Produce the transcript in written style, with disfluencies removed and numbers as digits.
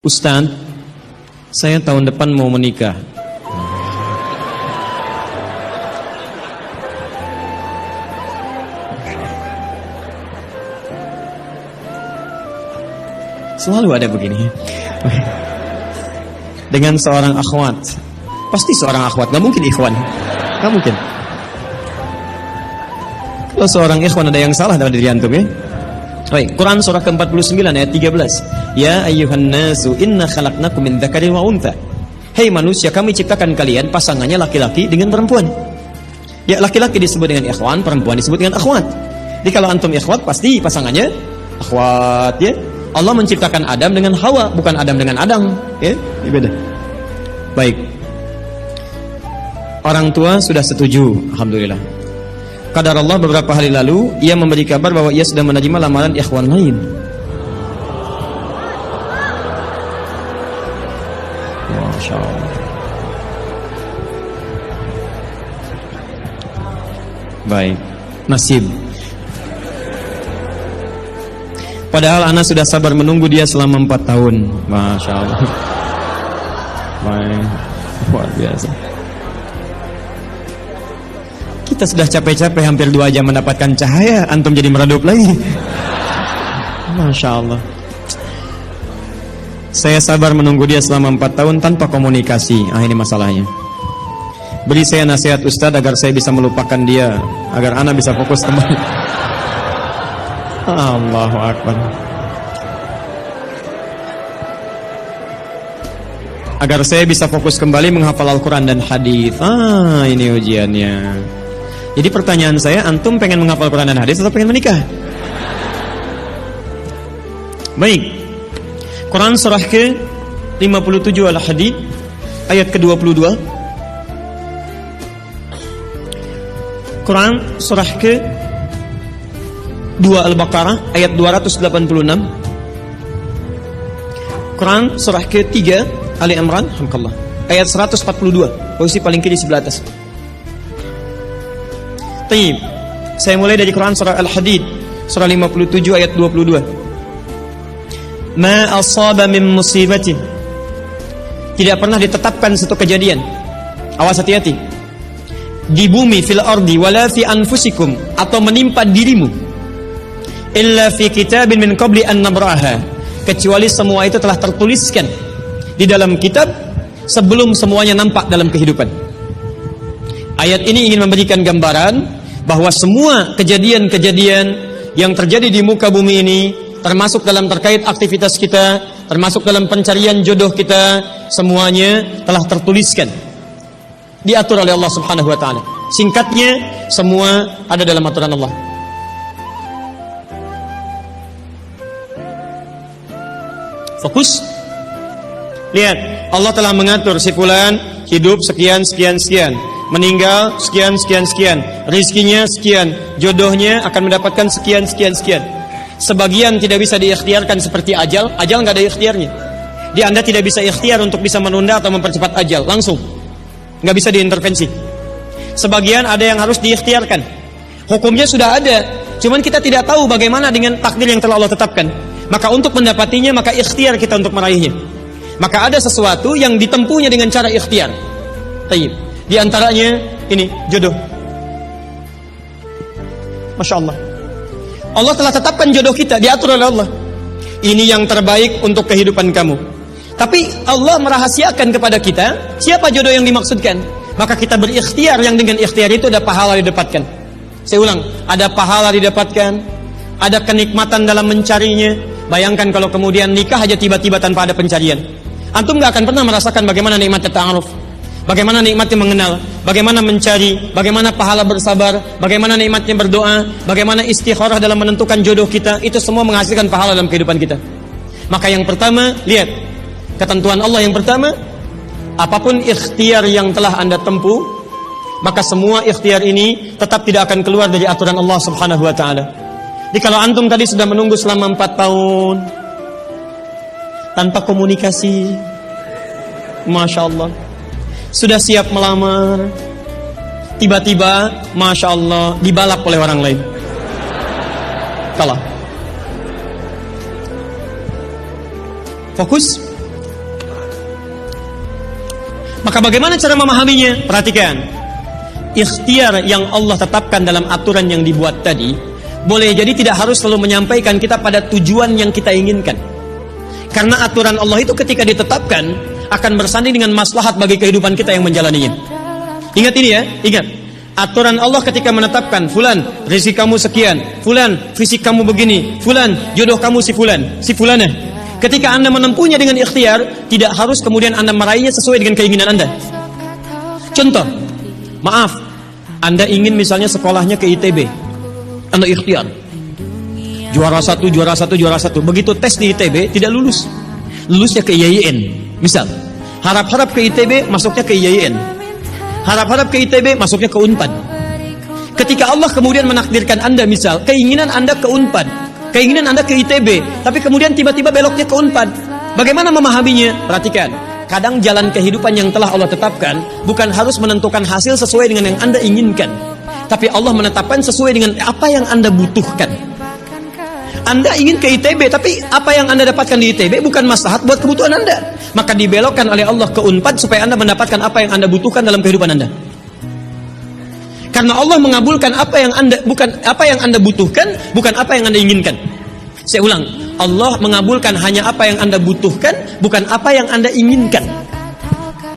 Ustaz, saya tahun depan mau menikah. Selalu ada begini. Dengan seorang akhwat. Pasti seorang akhwat, gak mungkin ikhwan. Gak mungkin. Kalau seorang ikhwan ada yang salah dalam diri antum ya. Baik, Quran surah ke-49 ayat 13. Ya ayyuhan nasu inna khalaqnakum min dzakarin wa untha. Hei manusia, kami ciptakan kalian pasangannya laki-laki dengan perempuan. Ya, laki-laki disebut dengan ikhwan, perempuan disebut dengan akhwat. Jadi kalau antum ikhwat pasti pasangannya akhwat ya. Allah menciptakan Adam dengan Hawa, bukan Adam dengan Adam, ya, ini beda. Baik. Orang tua sudah setuju, alhamdulillah. Qadar Allah beberapa hari lalu ia memberi kabar bahwa ia sudah menerima lamaran ikhwan lain. Masya Allah. Baik, nasib. Padahal anak sudah sabar menunggu dia selama 4 tahun. Masya Allah. Baik, luar biasa. Kita sudah capek-capek hampir 2 jam mendapatkan cahaya, antum jadi meredup lagi. Masya Allah. Saya sabar menunggu dia selama 4 tahun tanpa komunikasi. Ini masalahnya. Beri saya nasihat Ustadz agar saya bisa melupakan dia, agar anak bisa fokus kembali. Allahu Akbar. Agar saya bisa fokus kembali menghafal Al-Quran dan hadis. Ini ujiannya. Jadi pertanyaan saya, antum pengen menghafal Quran dan hadis atau pengen menikah? Baik. Quran surah ke-57 Al-Hadid ayat ke-22. Quran surah ke-2 Al-Baqarah ayat 286. Quran surah ke-3 Ali Imran alhamdulillah ayat 142, posisi paling kiri sebelah atas. Taib. Saya mulai dari Quran surah Al-Hadid surah 57 ayat 22. Ma asaba min musibatin. Tidak pernah ditetapkan satu kejadian. Awas hati-hati. Di bumi fil ardi wala fi anfusikum, atau menimpa dirimu, illa fi kitabin min qabli an nabraha, kecuali semua itu telah tertuliskan di dalam kitab sebelum semuanya nampak dalam kehidupan. Ayat ini ingin memberikan gambaran bahwa semua kejadian-kejadian yang terjadi di muka bumi ini, termasuk dalam terkait aktivitas kita, termasuk dalam pencarian jodoh kita, semuanya telah tertuliskan, diatur oleh Allah Subhanahu wa taala. Singkatnya, semua ada dalam aturan Allah. Fokus. Lihat, Allah telah mengatur si fulan hidup sekian sekian sekian, meninggal sekian sekian sekian, rizkinya sekian, jodohnya akan mendapatkan sekian sekian sekian. Sebagian tidak bisa diikhtiarkan seperti ajal nggak ada ikhtiarnya. Anda tidak bisa ikhtiar untuk bisa menunda atau mempercepat ajal, langsung nggak bisa diintervensi. Sebagian ada yang harus diikhtiarkan, hukumnya sudah ada, cuman kita tidak tahu bagaimana dengan takdir yang telah Allah tetapkan. Maka untuk mendapatinya, maka ikhtiar kita untuk meraihnya. Maka ada sesuatu yang ditempuhnya dengan cara ikhtiar. Taib. Di antaranya ini jodoh. Masya Allah. Allah telah tetapkan jodoh kita, diatur oleh Allah. Ini yang terbaik untuk kehidupan kamu. Tapi Allah merahasiakan kepada kita siapa jodoh yang dimaksudkan. Maka kita berikhtiar, yang dengan ikhtiar itu ada pahala didapatkan. Saya ulang, ada pahala didapatkan, ada kenikmatan dalam mencarinya. Bayangkan kalau kemudian nikah aja tiba-tiba tanpa ada pencarian. Antum gak akan pernah merasakan bagaimana nikmatnya ta'aruf, bagaimana nikmatnya mengenal, bagaimana mencari, bagaimana pahala bersabar, bagaimana nikmatnya berdoa, bagaimana istikharah dalam menentukan jodoh kita. Itu semua menghasilkan pahala dalam kehidupan kita. Maka yang pertama, lihat ketentuan Allah yang pertama, apapun ikhtiar yang telah Anda tempuh, maka semua ikhtiar ini tetap tidak akan keluar dari aturan Allah Subhanahu wa taala. Jadi kalau antum tadi sudah menunggu selama 4 tahun tanpa komunikasi, Masya Allah, sudah siap melamar, tiba-tiba Masya Allah dibalap oleh orang lain, kalah. Fokus. Maka bagaimana cara memahaminya? Perhatikan. Ikhtiar yang Allah tetapkan dalam aturan yang dibuat tadi, boleh jadi tidak harus selalu menyampaikan kita pada tujuan yang kita inginkan. Karena aturan Allah itu ketika ditetapkan akan bersanding dengan maslahat bagi kehidupan kita yang menjalaninya. Ingat ini ya, ingat. Aturan Allah ketika menetapkan, fulan, rezeki kamu sekian, fulan, fisik kamu begini, fulan, jodoh kamu si fulan, si fulanah. Ketika Anda menempuhnya dengan ikhtiar, tidak harus kemudian Anda meraihnya sesuai dengan keinginan Anda. Contoh, maaf, Anda ingin misalnya sekolahnya ke ITB, Anda ikhtiar, juara satu. Begitu tes di ITB tidak lulus, lulusnya ke IAIN. Misal, harap-harap ke ITB, masuknya ke IAIN. Harap-harap ke ITB, masuknya ke UNPAD. Ketika Allah kemudian menakdirkan Anda, misal keinginan Anda ke UNPAD, keinginan Anda ke ITB, tapi kemudian tiba-tiba beloknya ke UNPAD, bagaimana memahaminya? Perhatikan, kadang jalan kehidupan yang telah Allah tetapkan bukan harus menentukan hasil sesuai dengan yang Anda inginkan, tapi Allah menetapkan sesuai dengan apa yang Anda butuhkan. Anda ingin ke ITB, tapi apa yang Anda dapatkan di ITB bukan maslahat buat kebutuhan Anda. Maka dibelokkan oleh Allah ke UNPAD supaya Anda mendapatkan apa yang Anda butuhkan dalam kehidupan Anda. Karena Allah mengabulkan apa yang Anda butuhkan, bukan apa yang Anda inginkan. Saya ulang, Allah mengabulkan hanya apa yang Anda butuhkan, bukan apa yang Anda inginkan.